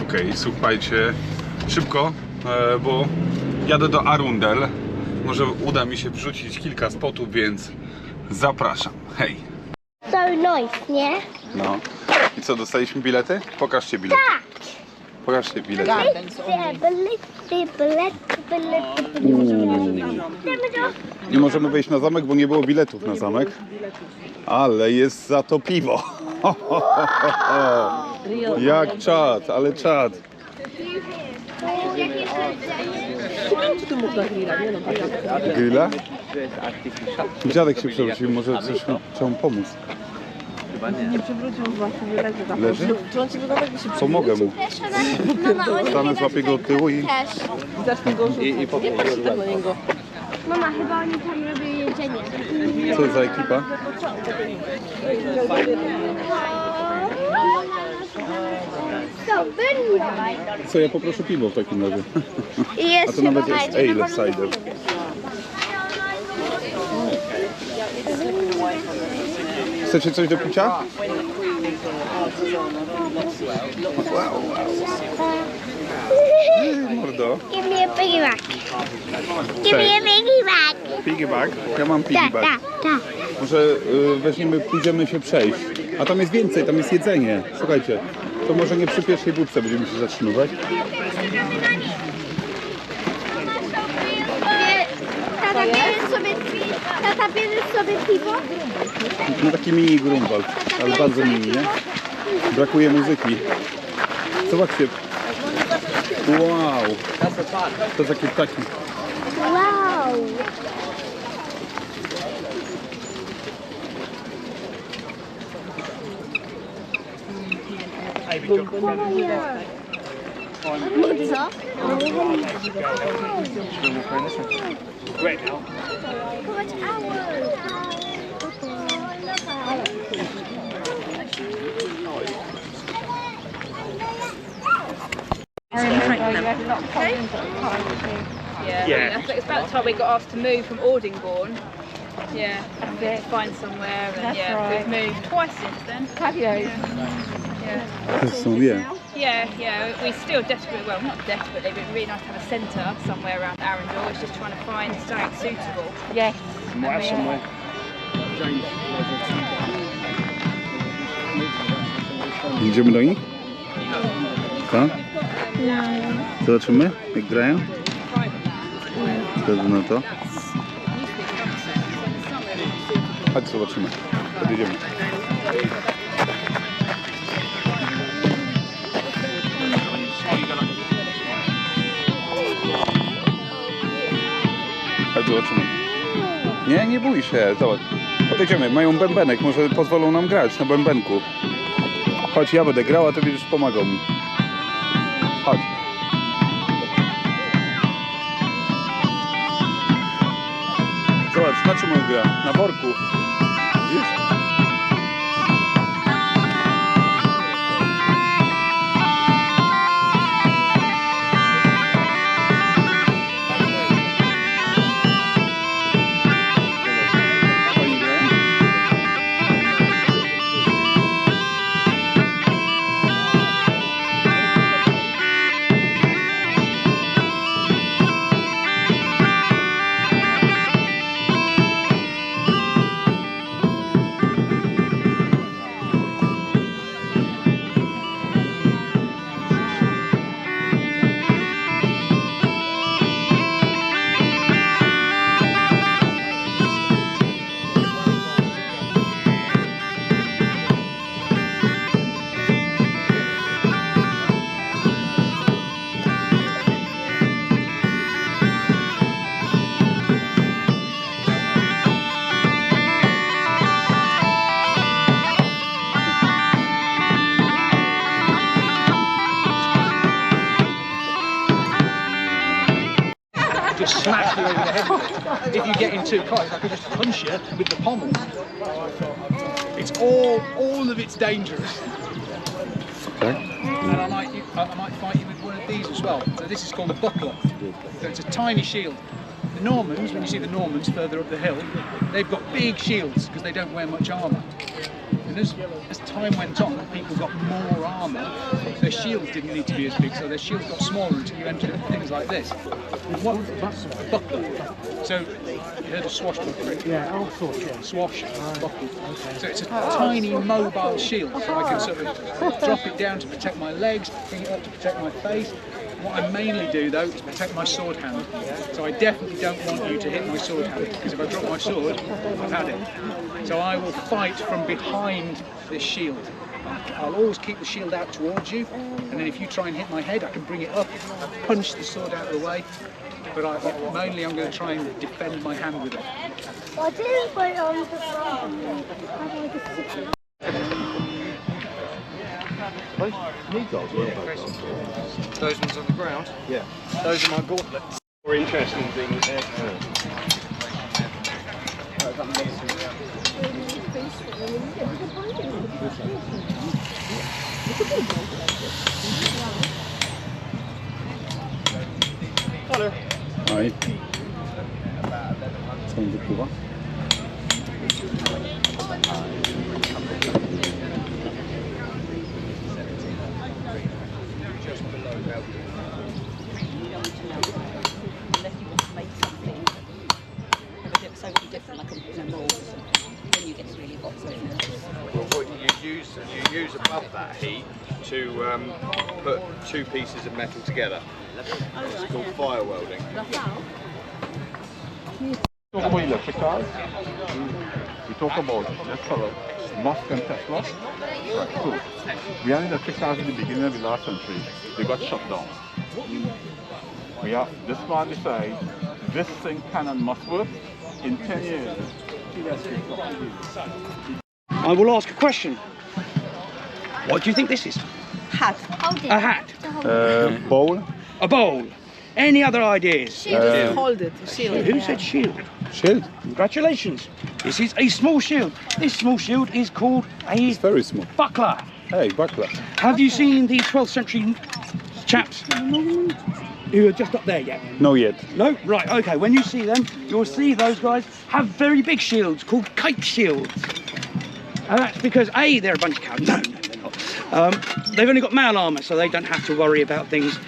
Okej, słuchajcie, szybko, bo jadę do Arundel. Może uda mi się wrzucić kilka spotów, więc zapraszam. Hej! So nice, nie? No. I co, dostaliśmy bilety? Pokażcie bilety. Tak! Pokażcie bilety. Nie możemy wejść na zamek, bo nie było biletów na zamek. Ale jest za to piwo. Jak czad, ale czad. Grilla? Dziadek się przewrócił, może coś trzeba mu pomóc. Nie przewrócił właśnie, leży tam. Leży? Czy on ci wygląda, jakby się Pomogę mu. Stanę, złapię go od tyłu i... zacznij go rzucać. Nie patrz tak na niego. Mama, chyba oni tam robią jedzenie. Co za ekipa? Co, ja poproszę piwo w takim razie. A to nawet jest ale cider. Chcecie coś do picia? Wow. Mordo. Give me a piggyback. Give me a piggyback. Piggyback? Ja mam piggyback. Tak. Może pójdziemy się przejść. A tam jest więcej, tam jest jedzenie. Słuchajcie, to może nie przy pierwszej budce będziemy się zatrzymywać. Tata, bierzesz sobie piwo? No taki mini Grunwald, ale bardzo mini, nie? Brakuje muzyki. Zobaczcie. Wow. To takie ptaki. Wow. Co? Yeah. I think it's about time we got asked to move from Ordingborn. Yeah, to find somewhere, and we've moved twice since then. Patios. Yeah. We're still desperate. Well, not desperately, but it'd be really nice to have a centre somewhere around Arundel. It's just trying to find something suitable. Yes. Idziemy do nich? Co? Zobaczymy, jak grają? Wtedy na to. Chodź, zobaczymy. Podjedziemy. Chodź, zobaczymy. Nie bój się, zobacz. Podejdziemy, mają bębenek, może pozwolą nam grać na bębenku. Chodź, ja będę grał, a ty będziesz pomagał mi. Chodź. Zobacz, na czym on gra? Na worku. Widzisz? Just smash you over the head with it. If you get in too close, I could just punch you with the pommel. It's all of it's dangerous. Okay. And I might fight you with one of these as well. So this is called a buckler. So it's a tiny shield. The Normans, when you see the Normans further up the hill, they've got big shields because they don't wear much armour. And as time went on, people got more armour. Their shields didn't need to be as big, so their shields got smaller until you entered things like this. What? Buckler. So, you heard of swashbuckler? Yeah, all sorts, yeah. Swash, buckle. So it's a tiny mobile shield, so I can sort of drop it down to protect my legs, bring it up to protect my face. What I mainly do though is protect my sword hand. So I definitely don't want you to hit my sword hand, because if I drop my sword, I've had it. So I will fight from behind this shield. I'll always keep the shield out towards you, and then if you try and hit my head, I can bring it up, punch the sword out of the way. But mainly I'm going to try and defend my hand with it. What is my arm for? Those ones on the ground? Yeah. Those are my gauntlets. More interesting things there. Hello. Oj. Co on wypływa? Well, what you use above that heat to put two pieces of metal together. It's called fire welding. Talk about electric cars. We talk about, let's follow Musk and Tesla. Right, so we had electric cars in the beginning of the last century. They got shut down. We have this man decides this thing can and must work in 10 years. I will ask a question. What do you think this is? Hat. A hat. Bowl? A bowl. Any other ideas? Hold it. Shield. Who said shield? Shield? Congratulations. This is a small shield. This small shield is called a It's very small. buckler. Hey, buckler. Have you seen the 12th century chaps who are just up there yet? No yet. No? Right, okay. When you see them, you'll see those guys have very big shields called kite shields. And that's because A, they're a bunch of cowards. No, they're not. They've only got mail armour, so they don't have to worry about things.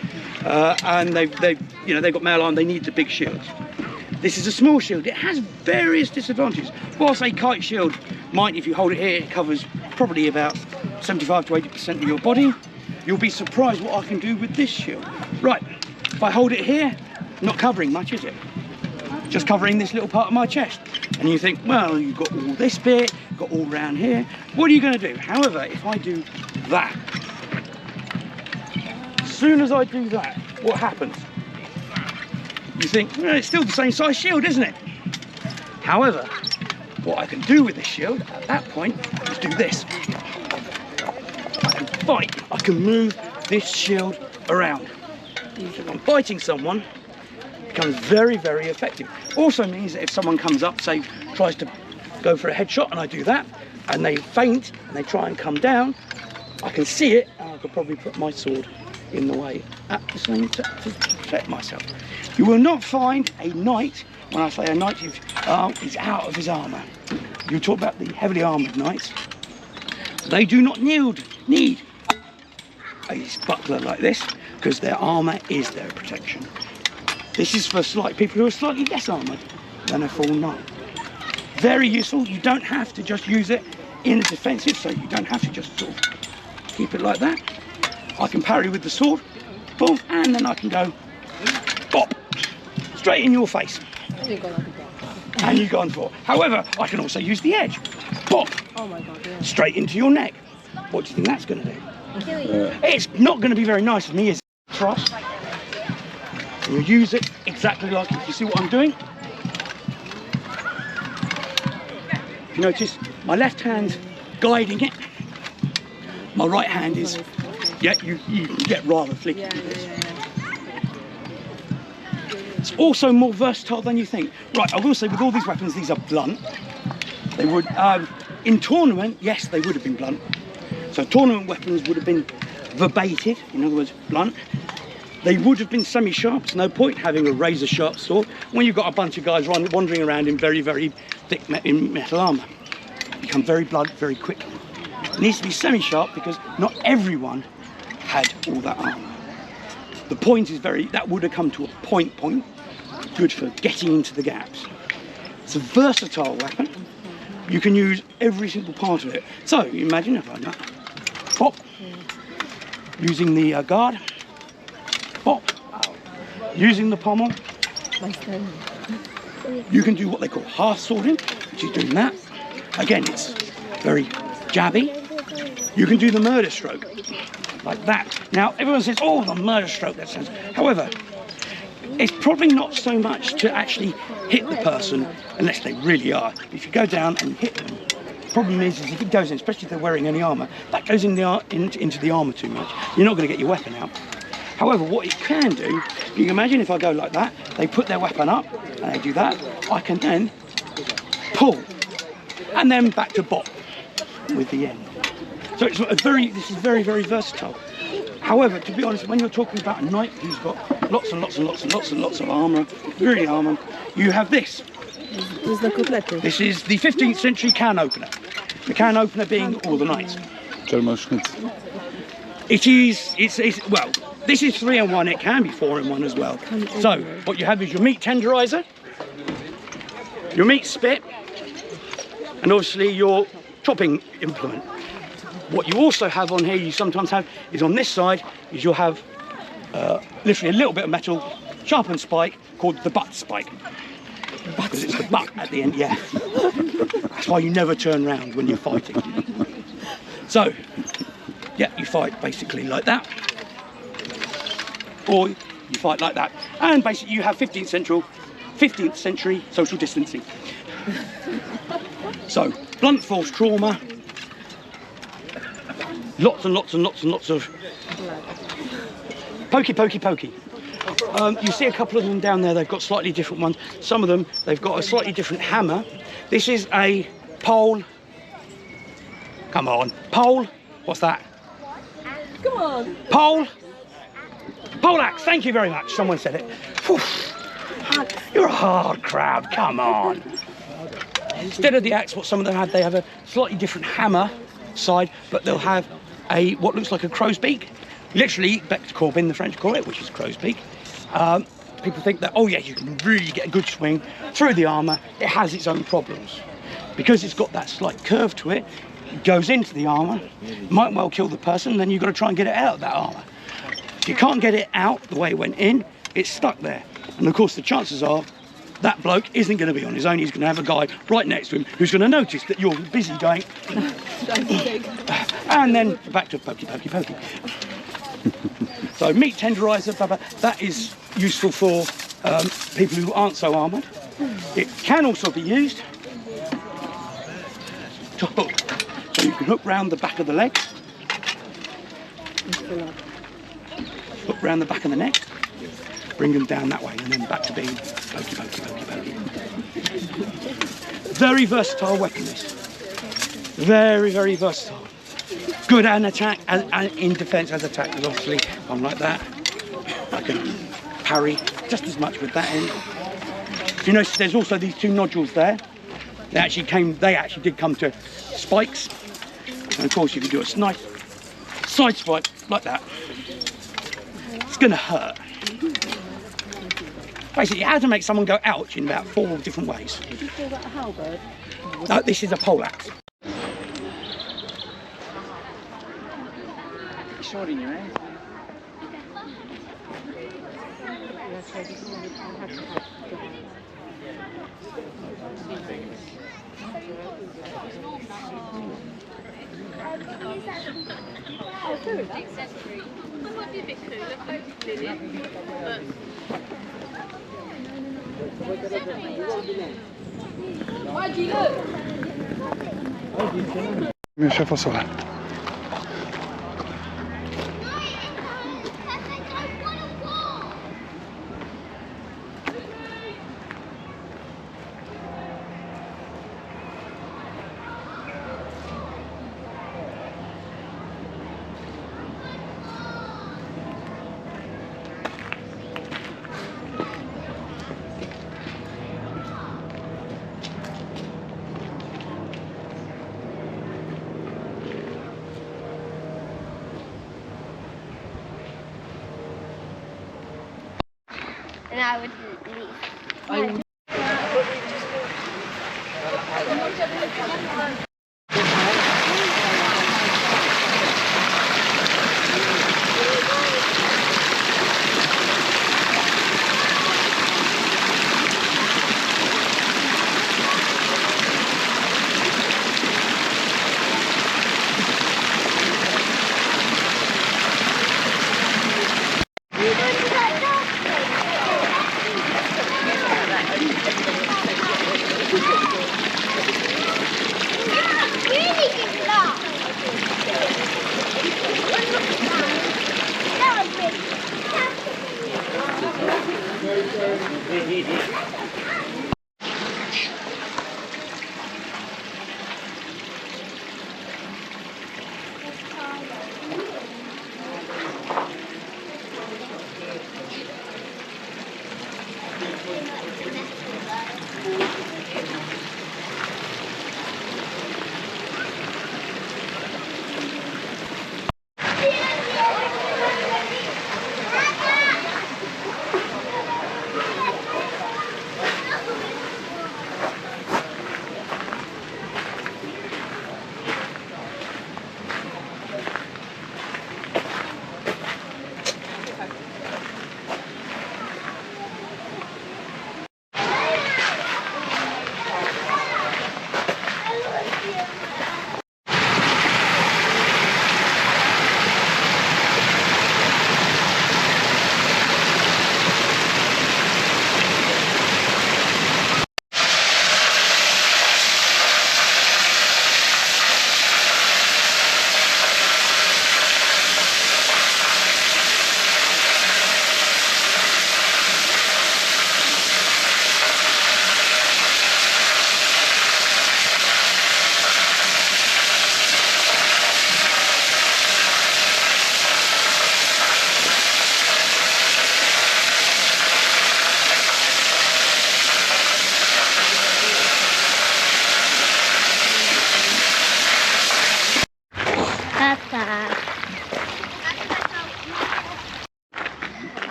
And they've got mail armour, they need the big shields. This is a small shield. It has various disadvantages. Whilst a kite shield might, if you hold it here, it covers probably about 75 to 80% of your body. You'll be surprised what I can do with this shield. Right, if I hold it here, not covering much, is it? Just covering this little part of my chest. And you think, well, you've got all this bit, got all round here. What are you going to do? However, if I do that, as soon as I do that, what happens? You think, well, it's still the same size shield, isn't it? However, what I can do with this shield at that point is do this. I can fight. I can move this shield around. If I'm fighting someone, it becomes very, very effective. Also means that if someone comes up, say, tries to go for a headshot, and I do that, and they faint, and they try and come down, I can see it, and I could probably put my sword in the way at the same time to protect myself. You will not find a knight, when I say a knight, he's out of his armour. You talk about the heavily armoured knights. They do not need a buckler like this, because their armour is their protection. This is for people who are slightly less armoured than a full knight. Very useful. You don't have to just use it in a defensive, so you don't have to just sort of keep it like that. I can parry with the sword, boom, and then I can go, bop, straight in your face. And you've gone for. However, I can also use the edge, bop, straight into your neck. What do you think that's going to do? It's not going to be very nice for me, is it? Trust. You'll use it exactly like this. You see what I'm doing? Notice my left hand's guiding it. My right hand is, you can get rather flicky with this. It's also more versatile than you think. Right, I will say with all these weapons, these are blunt. They would, in tournament, yes, they would have been blunt. So tournament weapons would have been verbated, in other words, blunt. They would have been semi-sharp. It's no point having a razor-sharp sword when you've got a bunch of guys wandering around in very, very thick metal armour. Become very blunt very quickly. It needs to be semi-sharp because not everyone had all that armour. The point is that would have come to a point, good for getting into the gaps. It's a versatile weapon. You can use every single part of it. So you imagine if I do pop, using the guard, pop, using the pommel. You can do what they call half swording, which is doing that. Again, it's very jabby. You can do the murder stroke, like that. Now, everyone says, oh, the murder stroke, that sounds... However, it's probably not so much to actually hit the person, unless they really are. If you go down and hit them, the problem is if it goes in, especially if they're wearing any armour, that goes into the armour too much. You're not going to get your weapon out. However, what it can do, you can imagine if I go like that, they put their weapon up, and they do that, I can then pull, and then back to bop with the end. So it's this is very, very versatile. However, to be honest, when you're talking about a knight who's got lots and lots and lots and lots and lots of armour, really armour, you have this. This is the 15th century can opener. The can opener being all the knights. Well, this is 3-in-1, it can be 4-in-1 as well. So, what you have is your meat tenderizer, your meat spit, and obviously your chopping implement. What you also have on here, you sometimes have, is on this side, is you'll have literally a little bit of metal, sharpened spike, called the butt spike. Because it's the butt at the end, yeah. That's why you never turn round when you're fighting. So, yeah, you fight basically like that. Or you fight like that. And basically you have 15th century social distancing. So, blunt force trauma, lots and lots and lots and lots of pokey. You see a couple of them down there, they've got slightly different ones. Some of them, they've got a slightly different hammer. This is a pole. Come on, pole. What's that? Come on. Pole. Pole axe, thank you very much. Someone said it. Whew. You're a hard crowd, come on. Instead of the axe, what some of them have, they have a slightly different hammer side, but they'll have what looks like a crow's beak. Literally, Bec de Corbin, the French call it, which is crow's beak. People think that, oh yeah, you can really get a good swing through the armour. It has its own problems. Because it's got that slight curve to it, it goes into the armour, might well kill the person, then you've got to try and get it out of that armour. If you can't get it out the way it went in, it's stuck there. And of course the chances are that bloke isn't going to be on his own, he's going to have a guy right next to him who's going to notice that you're busy going, and then back to pokey. So meat tenderizer, that is useful for people who aren't so armoured. It can also be used to hook. So you can hook round the back of the legs, hook round the back of the neck, bring them down that way, and then back to being pokey. Very versatile weapon, this. Very, very versatile. Good at attack, and in defence as attack, because obviously I'm like that. I can parry just as much with that end. You notice there's also these two nodules there. They actually did come to spikes. And of course you can do a nice side spike like that. It's going to hurt. Basically, how to make someone go ouch in about 4 different ways. Did you call that a halberd? No, this is a pole axe. Sword in your hand. Jeszcze fasolę. and I would leave.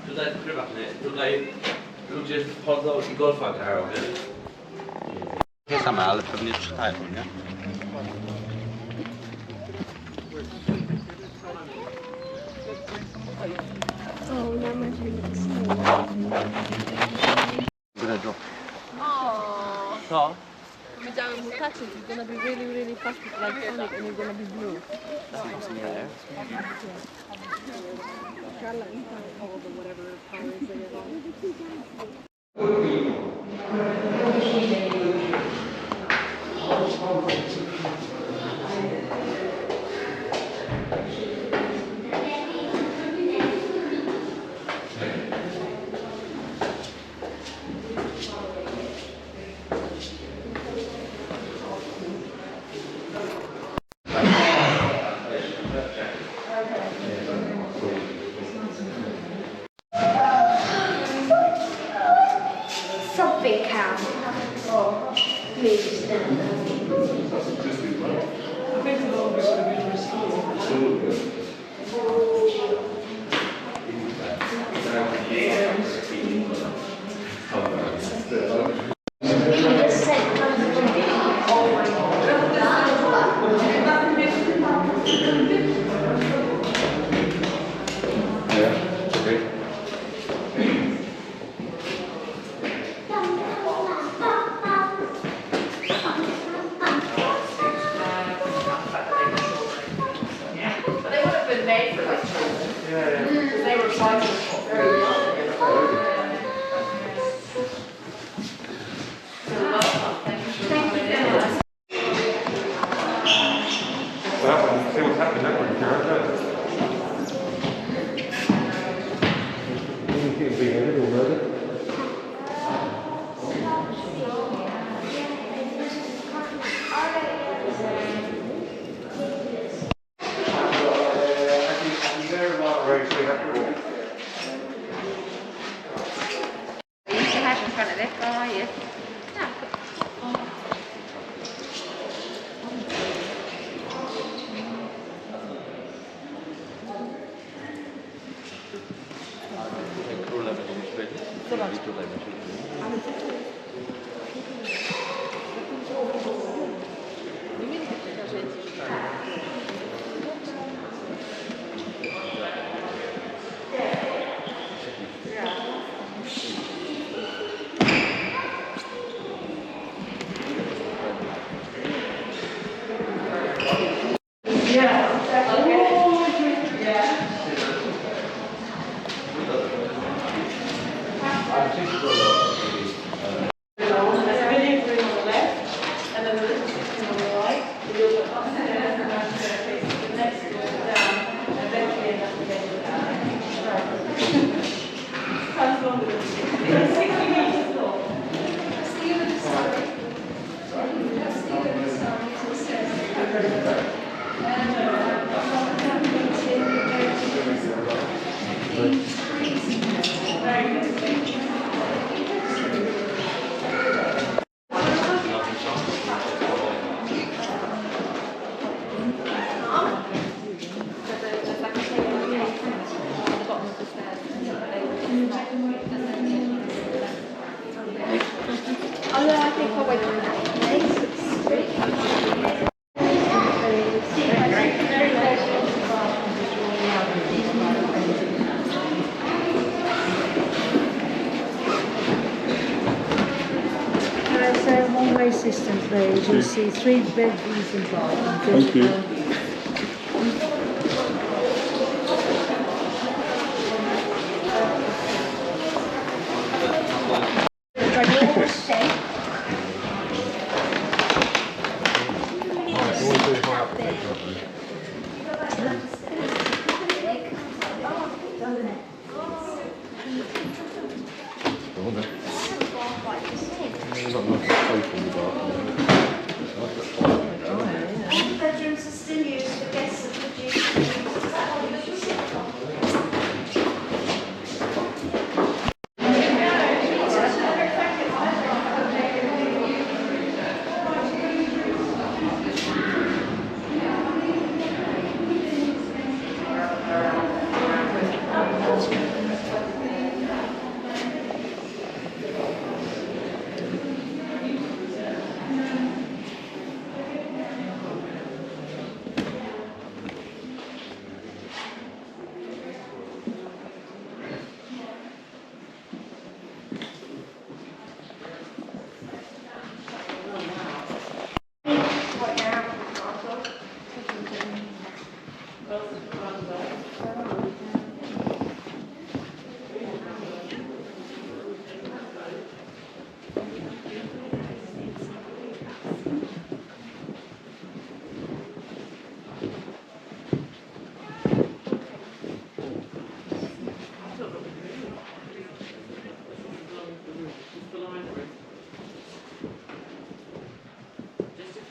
Tutaj prywatnie, tutaj ludzie wchodzą i golfa grają, wiesz? Nie same, ale pewnie czytają, nie? Gredo. Co? Widziałem mu touches, he's gonna be really, really fast like Sonic and he's gonna be blue. Something can. Or moves them. They would have been made for like children. Because they were sizes very young. One-way system, please. You see 3 bedrooms involved. Thank you. Bedrooms are still used for guests of the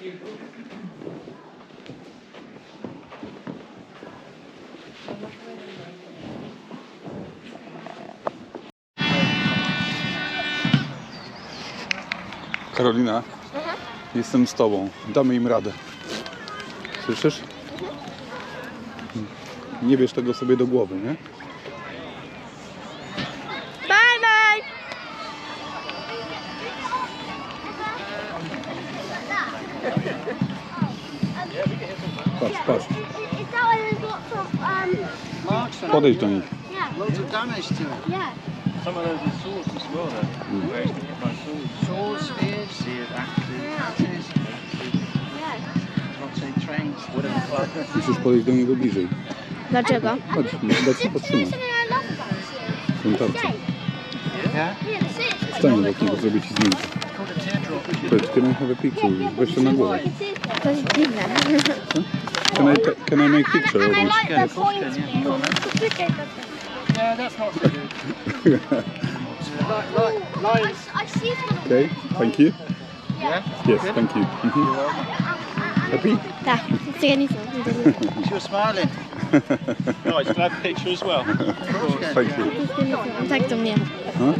Duke. Karolina, jestem z tobą. Damy im radę. Słyszysz? Nie bierz tego sobie do głowy, nie? Bye bye. Patrz, patrz. Is that why there's lots of Marks on it. Podejdź do nich. yeah. Loads of damage to it. Yeah. Some of those are swords as well though. Where it's by swords. Swords, spears, axes, Yeah. rotate trains, whatever. Musisz podejść do niego bliżej. Dlaczego? Chodź, dać się podtrzymać. I love about Ten tarczy. Yeah? Stań obok niego, zrobię ci zdjęcie. Chodź, can I have a picture? Weź to na głowę. To jest dziwne. Can I make picture of And I you? like the points. Yeah, that's not so good. I see it's gonna Okay, thank you. Yeah? Yes, thank you. Happy? Tak, She was smiling. Guys, can I have a picture as well? Thank you. tak to mnie. Huh?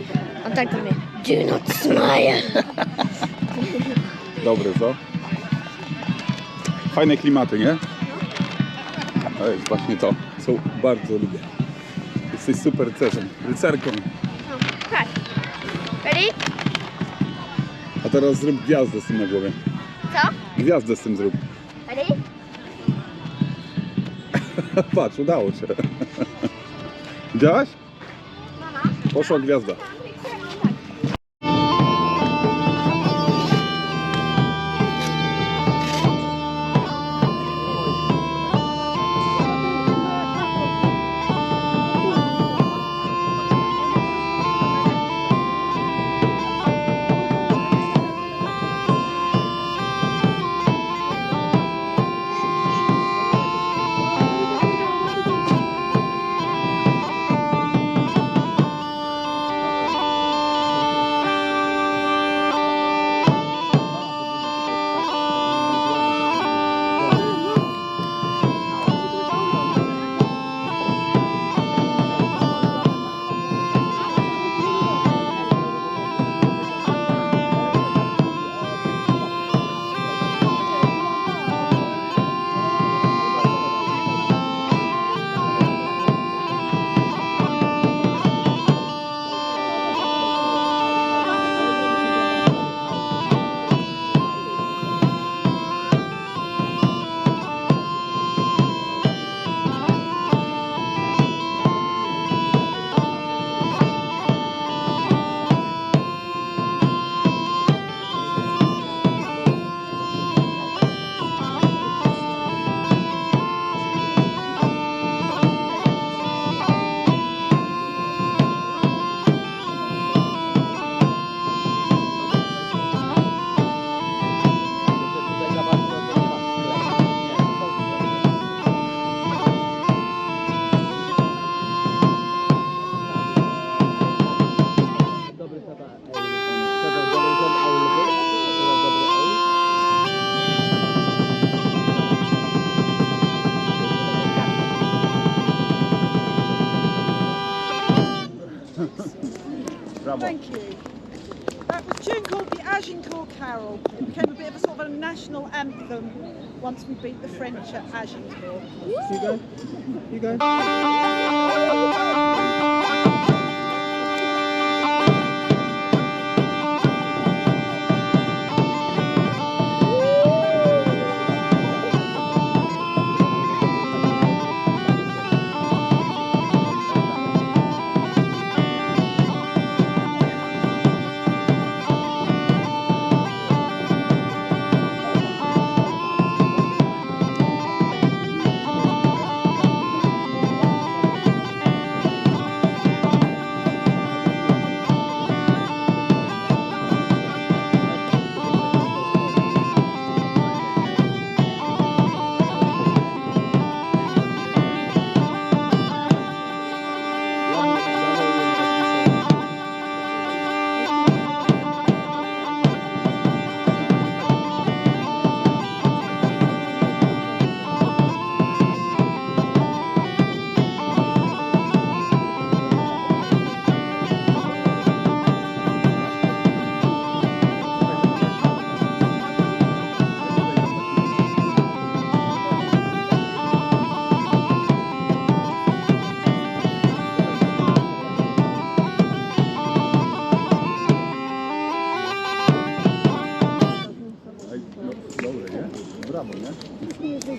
On tak do mnie. Do not smile. Dobre, co? Fajne klimaty, nie? To jest właśnie to, co bardzo lubię. Jesteś super rycerką. Tak. Ready? A teraz zrób gwiazdę z tym na głowie. Co? Gwiazdę z tym zrób. Ready? Patrz, udało się. Widziałaś? Poszła gwiazda. Thank you. That was a tune called the Agincourt Carol. It became a bit of a sort of a national anthem once we beat the French at Agincourt. You go. You go.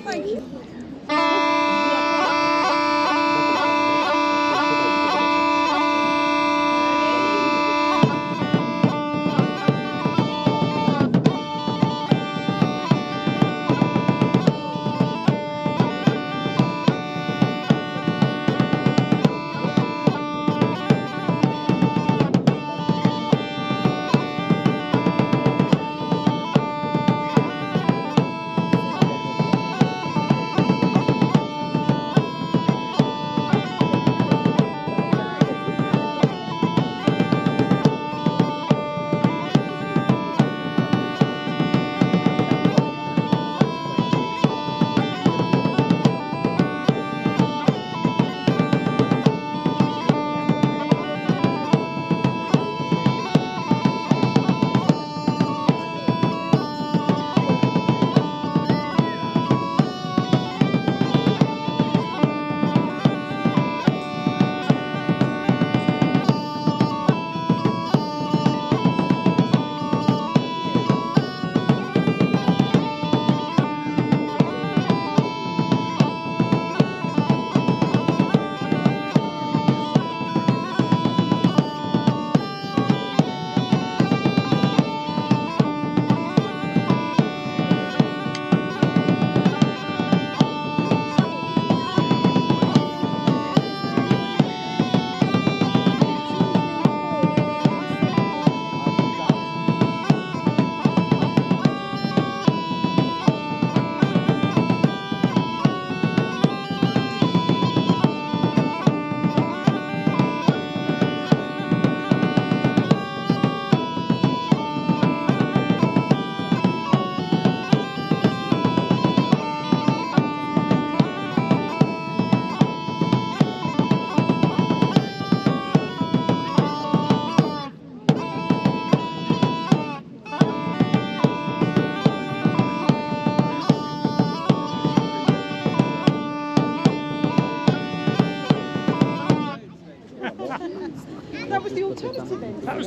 Thank you.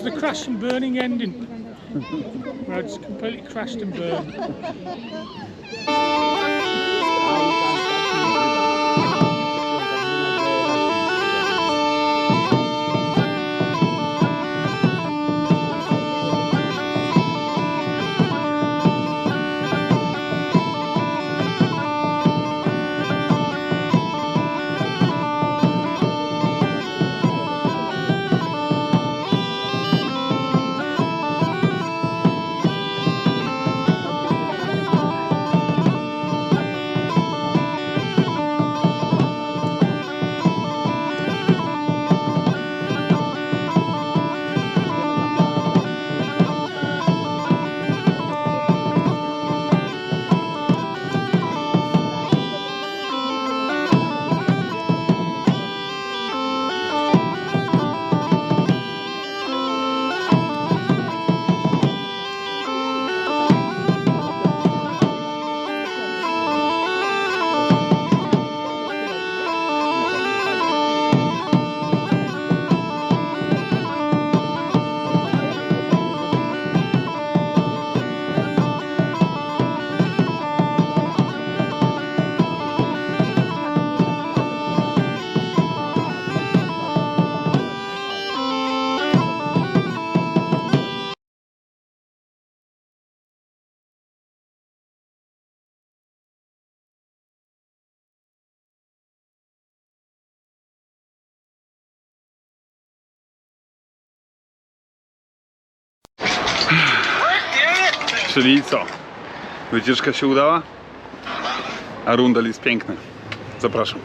a crash and burning ending. Where I just completely crashed and burned. Czyli co? Wycieczka się udała? Arundel jest piękny. Zapraszam.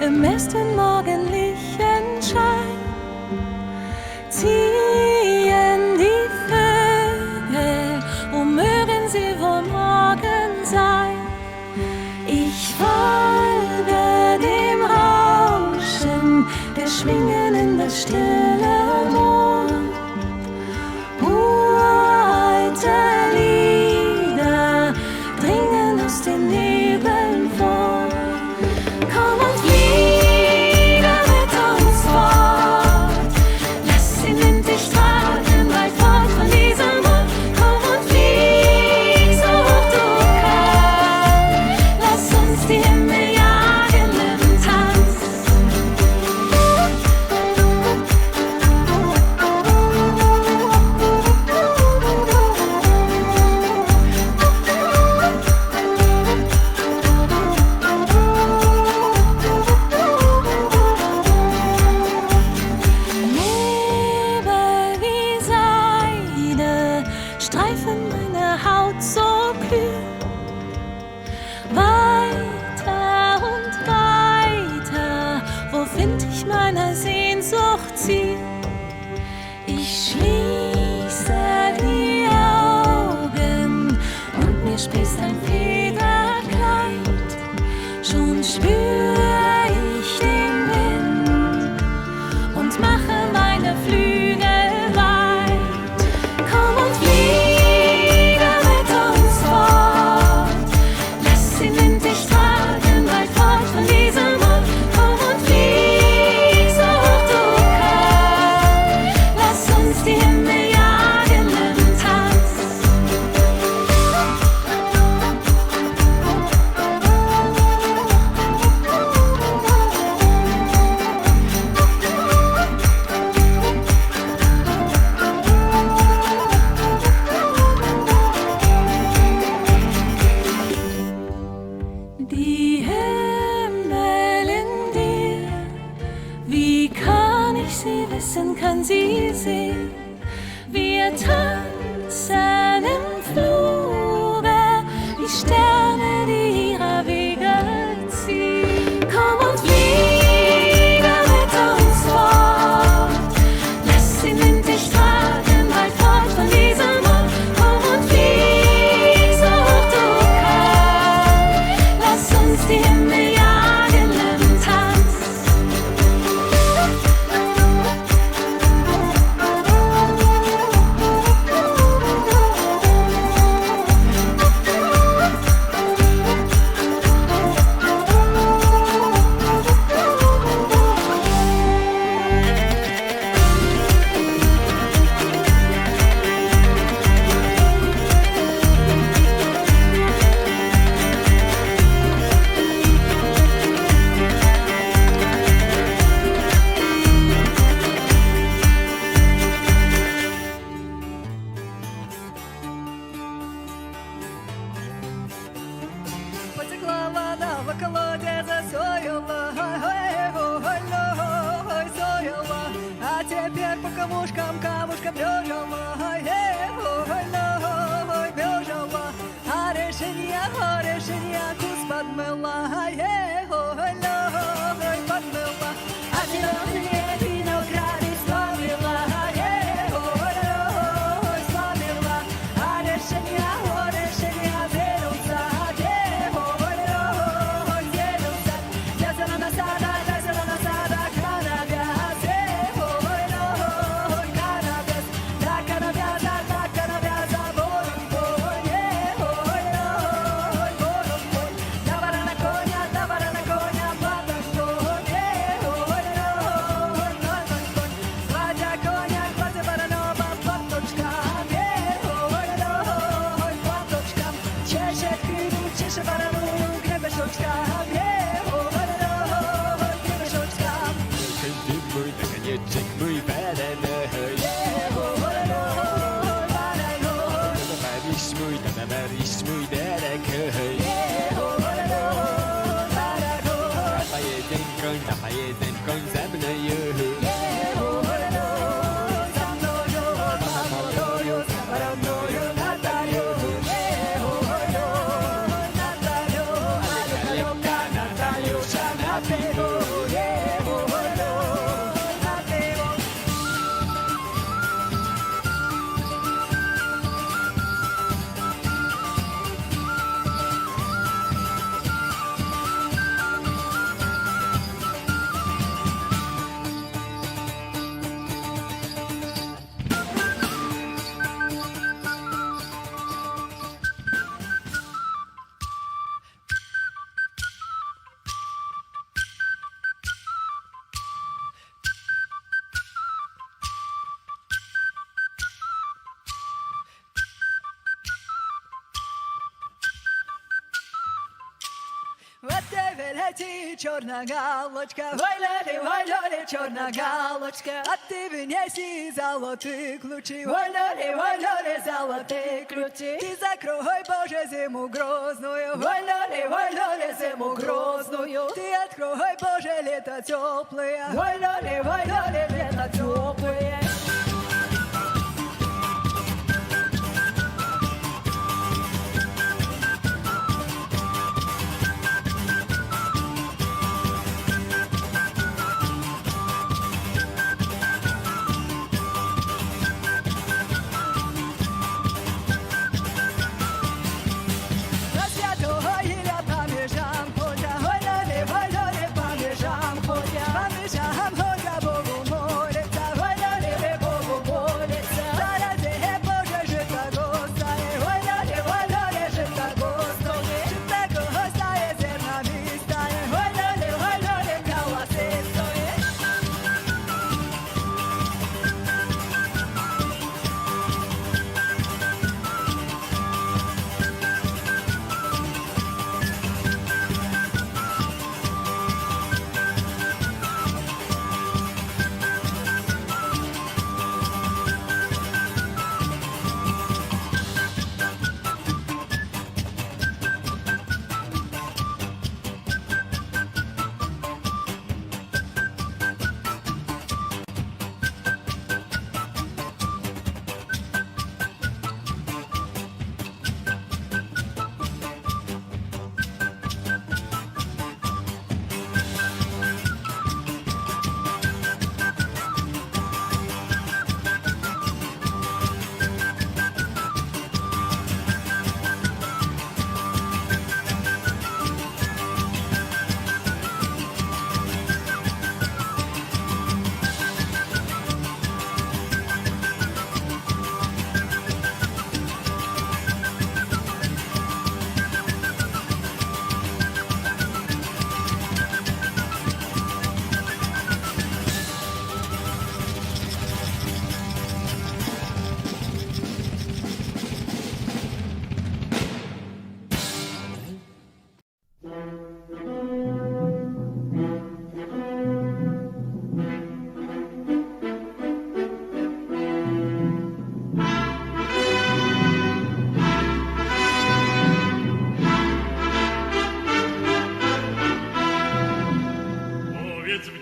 im ersten morgendlichen Schein ziehen die Vögel, wo mögen sie wohl morgen sein. Ich folge dem Rauschen der Schwingen in das stille Moor. Uralte Lieder dringen aus den Nebeln vor. Komm und fliege mit uns fort, lass den Wind dich tragen, weit fort von diesem Ort. Komm und flieg so hoch du kannst, lass uns die Himmel jagen im Tanz. Nebel wie Seide streifen meine Haut so kühl. Weiter und weiter, wo find ich meiner Sehnsucht Ziel? Ich schließe die Augen und mir sprießt ein Federkleid. Schon spür ich den Wind und mache meine Flügel weit. Komm und fliege mit uns fort, lass den Wind dich tragen, weit fort von diesem Ort. Komm und flieg so hoch du kannst, lass uns die Himmel jagen im Tanz. Die Himmel in dir, wie kann ich sie wissen, kann sie sehen? Wir tanzen im Fluge, wie Sterne, die ihrer Wege ziehen. Komm und fliege mit uns fort, lass den Wind dich tragen, weit fort von diesem Ort. Komm und flieg so hoch du kannst, lass uns die Himmel jagen im Tanz. Потекла вода в околоте, засоила, ой, соила, а теперь по камушкам бежала, ой, бежала, а решение кус подмыла, ой, подмыла, а зеленые винограды славила, ой, славила, а решение вернулся. People лети, черная галочка, ой, лёли, черная галочка, а ты вынеси золотые ключи, ой, лёли, золотые ключи. Ты закрой, Боже, зиму грозную, ой, лёли, зиму грозную. Ты открой, Боже, лето теплое, ой, лёли, лето теплое.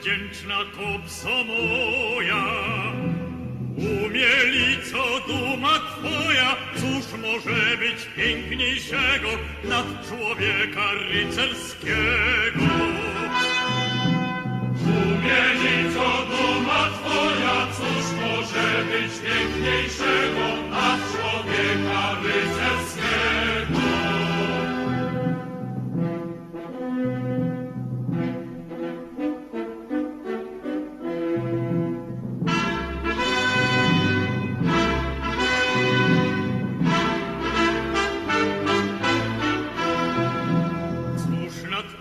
Wdzięczna kopso moja, umielico duma twoja, cóż może być piękniejszego nad człowieka rycerskiego? Umielico duma twoja, cóż może być piękniejszego nad człowieka rycerskiego?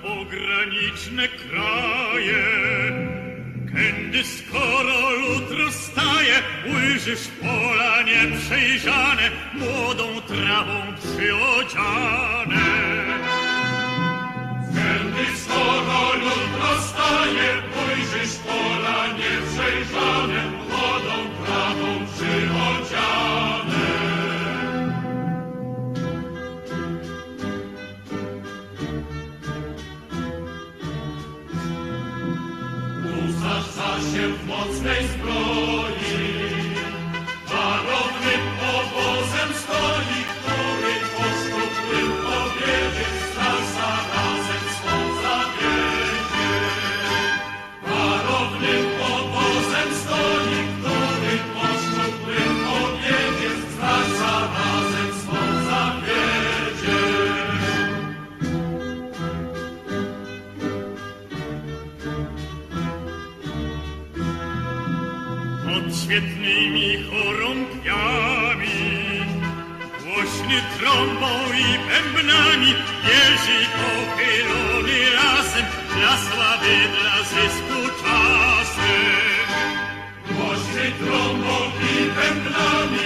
Pograniczne kraje, kędy skoro lud rozstaje, ujrzysz pola nieprzejrzane, młodą trawą przyodziane. Kędy skoro lud rozstaje, ujrzysz pola nieprzejrzane, młodą trawą przyodziane. Usarza się w mocnej zbroi, warownym obozem stoi, który po szczupłym obiedzie strasza razem swą zawiedzie. Warownym obozem stoi, który po szczupłym obiedzie strasza razem swą zawiedzie. Pod świetnymi chorągwiami, głośny trąbą i bębnami, jeździ pochylony lasem, dla sławy, dla zysku czasem. Głośny trąbą i bębnami,